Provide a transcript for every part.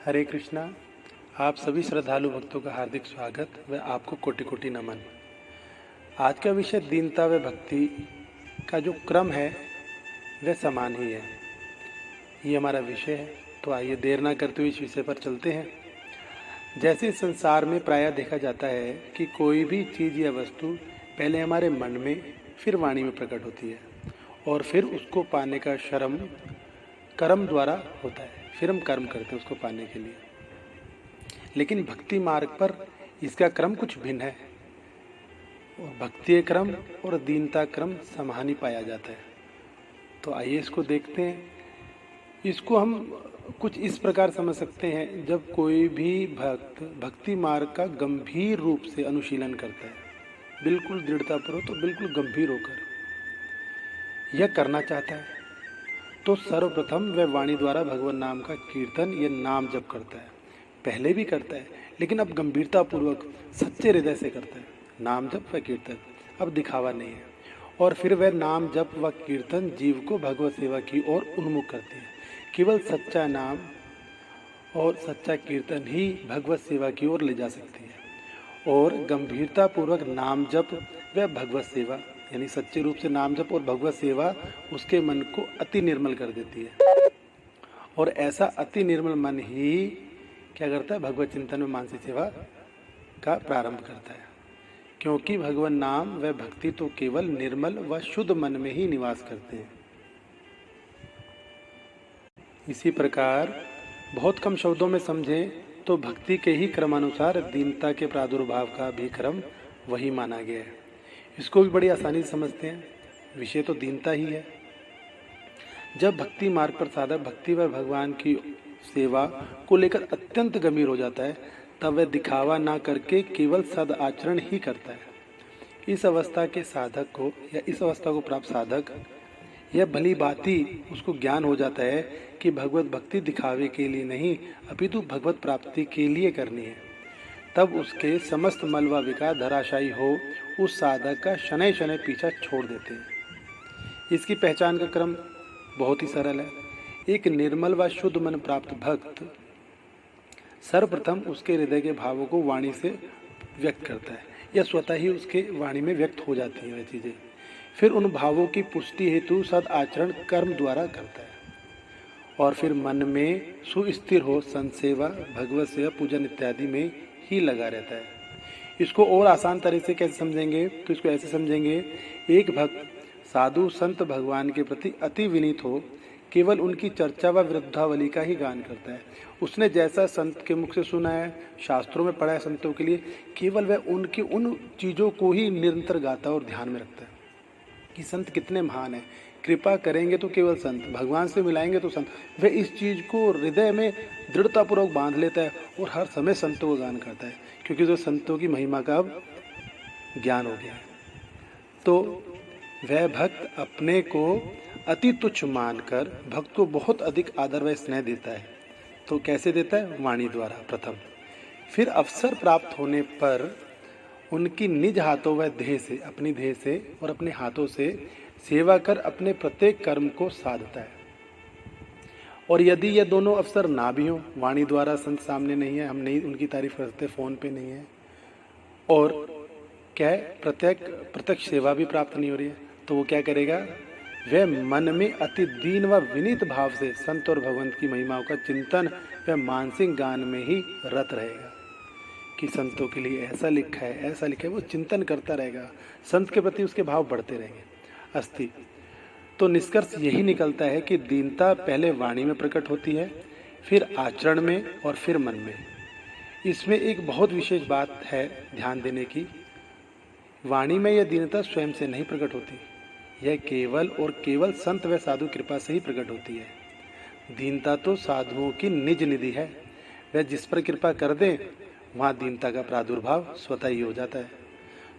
हरे कृष्णा। आप सभी श्रद्धालु भक्तों का हार्दिक स्वागत व आपको कोटि कोटि नमन। आज का विषय दीनता व भक्ति का जो क्रम है वह समान ही है, ये हमारा विषय है। तो आइए देर ना करते हुए इस विषय पर चलते हैं। जैसे इस संसार में प्रायः देखा जाता है कि कोई भी चीज़ या वस्तु पहले हमारे मन में फिर वाणी में प्रकट होती है और फिर उसको पाने का श्रम कर्म द्वारा होता है। फिर हम कर्म करते हैं उसको पाने के लिए। लेकिन भक्ति मार्ग पर इसका क्रम कुछ भिन्न है और भक्ति क्रम और दीनता क्रम समान ही पाया जाता है। तो आइए इसको देखते हैं। इसको हम कुछ इस प्रकार समझ सकते हैं, जब कोई भी भक्त भक्ति मार्ग का गंभीर रूप से अनुशीलन करता है, बिल्कुल दृढ़तापूर्वक, तो बिल्कुल गंभीर होकर यह करना चाहता है, तो सर्वप्रथम वह वाणी द्वारा भगवान नाम का कीर्तन या नाम जप करता है। पहले भी करता है, लेकिन अब गंभीरतापूर्वक सच्चे हृदय से करता है नाम जप व कीर्तन। अब दिखावा नहीं है। और फिर वह नाम जप व कीर्तन जीव को भगवत सेवा की ओर उन्मुख करते हैं। केवल सच्चा नाम और सच्चा कीर्तन ही भगवत सेवा की ओर ले जा सकती है। और गंभीरतापूर्वक नाम जप व भगवत सेवा, यानी सच्चे रूप से नाम जप और भगवत सेवा उसके मन को अति निर्मल कर देती है। और ऐसा अति निर्मल मन ही क्या करता है, भगवत चिंतन में मानसिक सेवा का प्रारंभ करता है। क्योंकि भगवान नाम व भक्ति तो केवल निर्मल व शुद्ध मन में ही निवास करते हैं। इसी प्रकार बहुत कम शब्दों में समझें तो भक्ति के ही क्रमानुसार दीनता के प्रादुर्भाव का भी क्रम वही माना गया है। इसको भी बड़ी आसानी से समझते हैं। विषय तो दीनता ही है। जब भक्ति मार्ग पर साधक भक्ति व भगवान की सेवा को लेकर अत्यंत गंभीर हो जाता है, तब वह दिखावा ना करके केवल सद आचरण ही करता है। इस अवस्था के साधक को या इस अवस्था को प्राप्त साधक यह भली भांति उसको ज्ञान हो जाता है कि भगवत भक्ति दिखावे के लिए नहीं अपितु भगवत प्राप्ति के लिए करनी है। तब उसके समस्त मल व विकार धराशायी हो उस साधक का शनै शनै पीछा छोड़ देते हैं। इसकी पहचान का क्रम बहुत ही सरल है। एक निर्मल व शुद्ध मन प्राप्त भक्त सर्वप्रथम उसके हृदय के भावों को वाणी से व्यक्त करता है या स्वतः ही उसके वाणी में व्यक्त हो जाती हैं वह चीज़ें। फिर उन भावों की पुष्टि हेतु सद आचरण कर्म द्वारा करता है और फिर मन में सुस्थिर हो संत सेवा, भगवत सेवा, पूजन इत्यादि में ही लगा रहता है। इसको और आसान तरह से कैसे समझेंगे, तो इसको ऐसे समझेंगे, एक भक्त साधु संत भगवान के प्रति अति विनीत हो, केवल उनकी चर्चा व विरुद्धावली का ही गान करता है। उसने जैसा संत के मुख से सुना है, शास्त्रों में पढ़ा है संतों के लिए, केवल वह उनकी उन चीज़ों को ही निरंतर गाता और ध्यान में रखता है कि संत कितने महान हैं। कृपा करेंगे तो केवल संत, भगवान से मिलाएंगे तो संत। वह इस चीज़ को हृदय में दृढ़तापूर्वक बांध लेता है और हर समय संतों को गान करता है, क्योंकि जो संतों की महिमा का अब ज्ञान हो गया है। तो वह भक्त अपने को अति तुच्छ मानकर भक्त को बहुत अधिक आदर व स्नेह देता है। तो कैसे देता है? वाणी द्वारा प्रथम। फिर अवसर प्राप्त होने पर उनकी निज हाथों व देह से, अपनी देह से और अपने हाथों से सेवा कर अपने प्रत्येक कर्म को साधता है। और यदि ये दोनों अवसर ना भी हों, वाणी द्वारा संत सामने नहीं है, हम नहीं उनकी तारीफ कर सकते, फोन पे नहीं है, और क्या है, प्रत्यक्ष सेवा भी प्राप्त नहीं हो रही है, तो वो क्या करेगा? वह मन में अति दीन व विनीत भाव से संत और भगवंत की महिमाओं का चिंतन व मानसिक गान में ही रत रहेगा कि संतों के लिए ऐसा लिखा है, ऐसा लिखा है। वो चिंतन करता रहेगा, संत के प्रति उसके भाव बढ़ते रहेंगे। अस्थि तो निष्कर्ष यही निकलता है कि दीनता पहले वाणी में प्रकट होती है, फिर आचरण में और फिर मन में। इसमें एक बहुत विशेष बात है ध्यान देने की। वाणी में यह दीनता स्वयं से नहीं प्रकट होती, यह केवल और केवल संत व साधु कृपा से ही प्रकट होती है। दीनता तो साधुओं की निज निधि है। वह जिस पर कृपा कर दे वहाँ दीनता का प्रादुर्भाव स्वतः ही हो जाता है।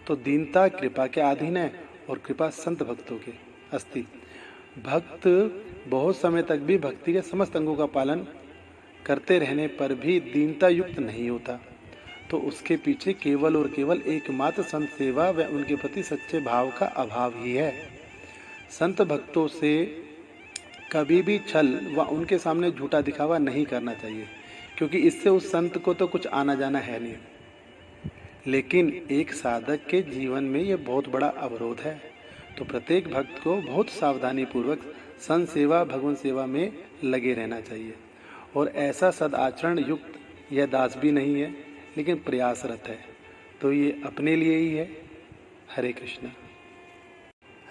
तो दीनता कृपा के अधीन है और कृपा संत भक्तों के। अस्थि भक्त बहुत समय तक भी भक्ति के समस्त अंगों का पालन करते रहने पर भी दीनता युक्त नहीं होता, तो उसके पीछे केवल और केवल एकमात्र संत सेवा व उनके प्रति सच्चे भाव का अभाव ही है। संत भक्तों से कभी भी छल व उनके सामने झूठा दिखावा नहीं करना चाहिए, क्योंकि इससे उस संत को तो कुछ आना जाना है नहीं, लेकिन एक साधक के जीवन में ये बहुत बड़ा अवरोध है। तो प्रत्येक भक्त को बहुत सावधानी पूर्वक संत सेवा भगवान सेवा में लगे रहना चाहिए। और ऐसा सदाचरण युक्त यह दास भी नहीं है, लेकिन प्रयासरत है, तो ये अपने लिए ही है। हरे कृष्णा।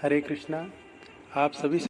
हरे कृष्णा। आप सभी